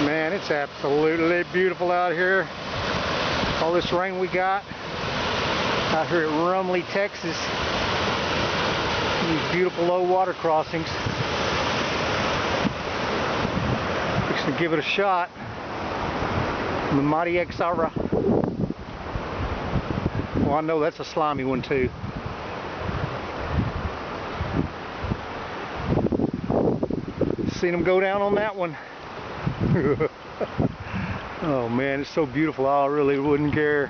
Man, it's absolutely beautiful out here. All this rain we got out here at Rumley, Texas. These beautiful low water crossings. Fixing to give it a shot. The mighty Exara. Well, I know that's a slimy one too. Seen them go down on that one. Oh man, it's so beautiful, I really wouldn't care.